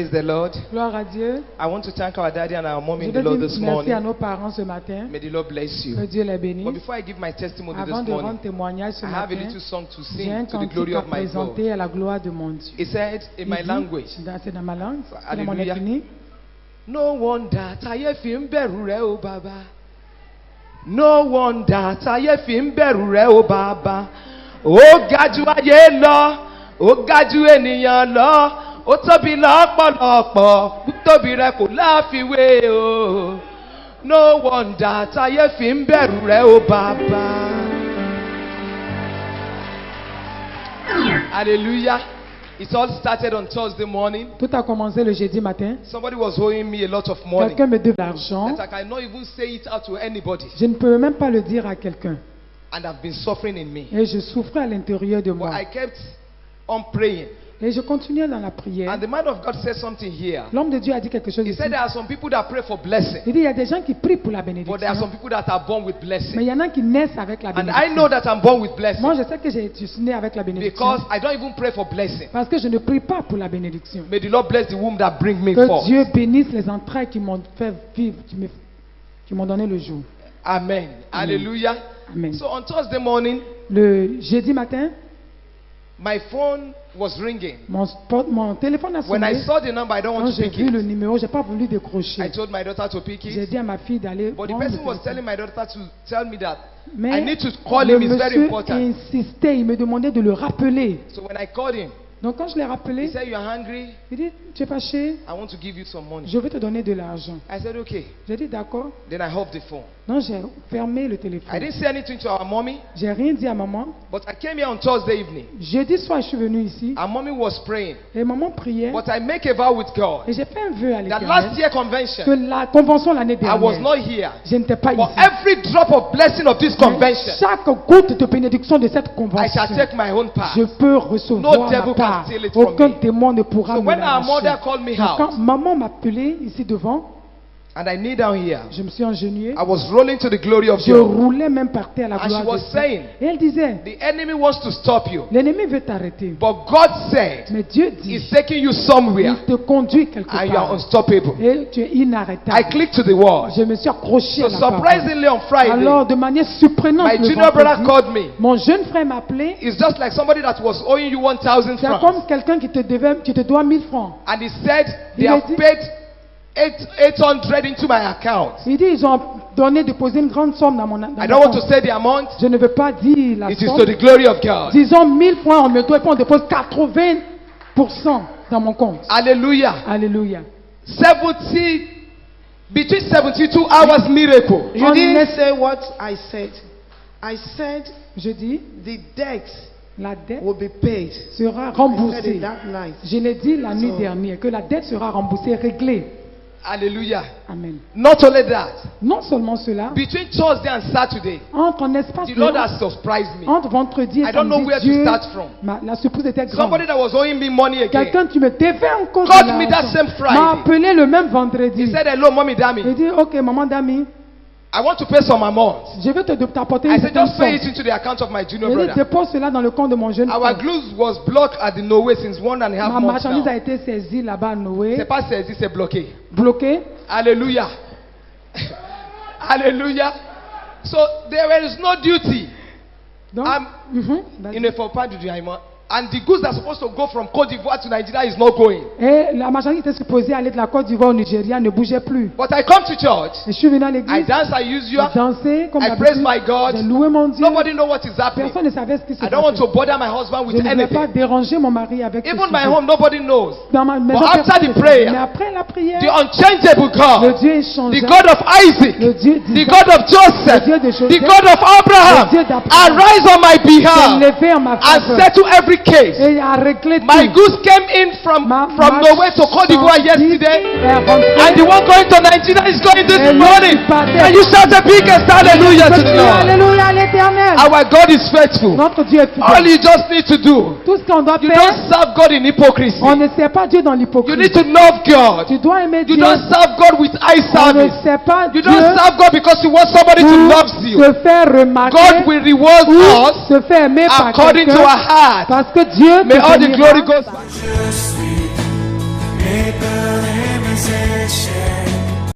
Praise the Lord. Gloire à Dieu. I want to thank our daddy and our mommy Je in the veux Lord dire this merci à morning. nos parents ce matin. May the Lord bless you. Que Dieu les bénisse. But before I give my testimony Avant this de rendre morning, témoignage ce I have a matin, little song to j'ai un sing to the cantique glory à of my God. présenter à la gloire de mon Dieu. He said in my Il dit, language, c'est dans ma langue, c'est dans mon Hallelujah. ethnie. no wonder táyé fi ń bẹ̀rù rẹ o bàbá. No wonder táyé fi ń bẹ̀rù rẹ o bàbá. Ó ga jù ayé lọ, ó ga jù ènìyàn lọ, ó tóbi lọ́pọ̀lọpọ̀, tóbi rẹ kò láfiwé o. No wonder táyé fi ń bẹ̀rù rẹ o bàbá. Hallelujah. It all started on Thursday morning. Tout a commencé le jeudi matin. Somebody was owing me a lot of money. Quelqu'un me devait de l'argent. That I cannot even say it out to anybody. Je ne peux même pas le dire à quelqu'un. And I've been suffering in me. Et je souffrais à l'intérieur de But moi. I kept on praying. Et je continuais dans la prière. And the man of God said something here. L'homme de Dieu a dit quelque chose He ici. said there are some people that pray for blessing. Il dit il y a des gens qui prient pour la But there are some bénédiction. people that are born with Mais blessing. il y en a qui naissent avec la And I bénédiction. know that I'm born with blessing. Moi, je sais que je suis né avec la bénédiction. Because I don't even pray for blessing. Parce que je ne prie pas pour la bénédiction. May the Lord bless the womb that bring me Que forth. Dieu bénisse les entrailles qui m'ont fait vivre, qui m'ont donné le jour. Amen. Hallelujah. Amen. So on Thursday morning, Le jeudi matin, my phone was ringing. mon téléphone a When I sonné. saw the number, I don't Quand want to j'ai pick vu le it. numéro, je n'ai pas voulu I décrocher. told my daughter to pick J'ai it. dit à ma fille d'aller But the prendre le person was téléphone. telling my daughter to tell me that I Mais need to call le him. It's very monsieur important. insistait, il me demandait de le rappeler. So when I called him, Donc quand je l'ai he rappelé, said, "You're hungry? il dit, tu es fâché, I want to give you some money." je vais te donner de l'argent. I said, "Okay." J'ai dit d'accord. Then I held the phone. Donc j'ai fermé le I téléphone. didn't say anything to our mommy, J'ai rien dit à maman. but I came here on Thursday evening. Jeudi soir, je suis venu ici Our mommy was praying, et maman priait. but I make a vow with God Et j'ai fait un vœu à that l'Éternel last year que convention, la convention l'année I was dernière, not here. je n'étais pas But ici. every drop of blessing of this Mais convention, chaque goutte de bénédiction de cette I convention, shall take my own part. je peux recevoir No devil ma part. can steal it from Aucun me. démon ne pourra So me when our mother l'arracher. called me Donc, quand out, maman m'a appelé ici devant, and I kneel down here, je me suis agenouillé. I was rolling to the glory of Je God. roulais même par terre à la And she gloire de was Dieu. saying, Et elle disait, the enemy wants to stop you. l'ennemi veut t'arrêter. But God said, Mais Dieu dit, He's taking you somewhere il te conduit quelque and you are part. unstoppable. Et tu es I inarrêtable. clicked to the word. Je me suis accroché à So la parole. surprisingly on Friday, Alors, de manière surprenante, my le junior brother vendredi, called me. mon jeune frère m'a appelé. It's just like somebody that was owing you 1,000 C'est francs. comme quelqu'un qui te doit 1000 francs. And he said, they Il a have dit- paid 800 into my account. Il dit, ils ont déposé une grande somme dans mon dans I mon don't want to compte. say the amount. Je ne veux pas dire la It is somme. to the glory of God. Disons 1000 francs, on me doit, et puis on dépose 80% dans mon compte. Hallelujah. Alléluia. 70, between 72 hours miracle. You On didn't est- say what I said. I said Je dis, the debt la dette will be paid. sera I said remboursée. it that night. Je l'ai dit la nuit So- dernière, que la dette sera remboursée, réglée. Hallelujah. Amen. Not only that, Non seulement cela, between Thursday and Saturday, entre un espace the de Lord has surprised me. entre vendredi et I don't know samedi, where to Dieu, start from. la surprise était grande. Somebody that was owing me money again. Quelqu'un qui me devait encore de Called me that l'argent same Friday. m'a appelé le même He vendredi. said, "Hello, mommy, Il Dami. dit, ok, maman d'ami, I want to pay some amount." je vais t'apporter I une said, certaine "Just pay it somme. into the account of my junior Il dit, brother." dépose cela dans le compte de mon jeune Our frère. glue was blocked at the Norway since 1.5 Ma months marchandise now. a été saisie là-bas à Noé, C'est pas saisi, c'est bloqué. bloquée. Hallelujah. Hallelujah. So there is no duty. Donc, vas-y. Il ne faut pas du diamant. And the goods that are supposed to go from Côte d'Ivoire to Nigeria is not going. Et la marchandise était supposée aller de la Côte d'Ivoire au Nigeria, ne bougeait plus. But I come to church. Et je suis venu à I l'église, dance as j'ai usual. dansé comme I praise d'habitude, my God. j'ai loué mon Dieu. Nobody know what is happening. Personne ne savait ce qui se I don't want passait. to bother my husband Je with ne voulais pas anything. déranger mon mari avec ce Even my sujet. home, nobody knows. Dans ma maison, But after personne the ne savait. prayer, Mais après la prière, The unchangeable le God, Dieu est the changé. God of Isaac, Le Dieu the d'Isaac, God of le Joseph, Dieu de the Joseph, God of Abraham, le Dieu d'Abraham, arise on my s'est behalf levé en ma and faveur settle every case. et a réglé My tout. goods came in from Norway to Côte d'Ivoire yesterday, and the one going to Nigeria is going this morning. And you shout a biggest hallelujah to the Lord. Alléluia à l'Éternel. Our God is faithful. Notre Dieu est All fidèle. you just need to do, Tout ce qu'on doit you faire, don't serve God in hypocrisy. on ne sert pas Dieu dans You need l'hypocrisie. to love God. Tu dois aimer You Dieu. don't serve God with eye On ne service. sert pas You Dieu don't serve God because you want somebody to love pour you. se faire remarquer God will reward ou us se faire aimer par according to quelqu'un our heart. parce que Dieu May te all the bénira. glory go. Je suis people in position.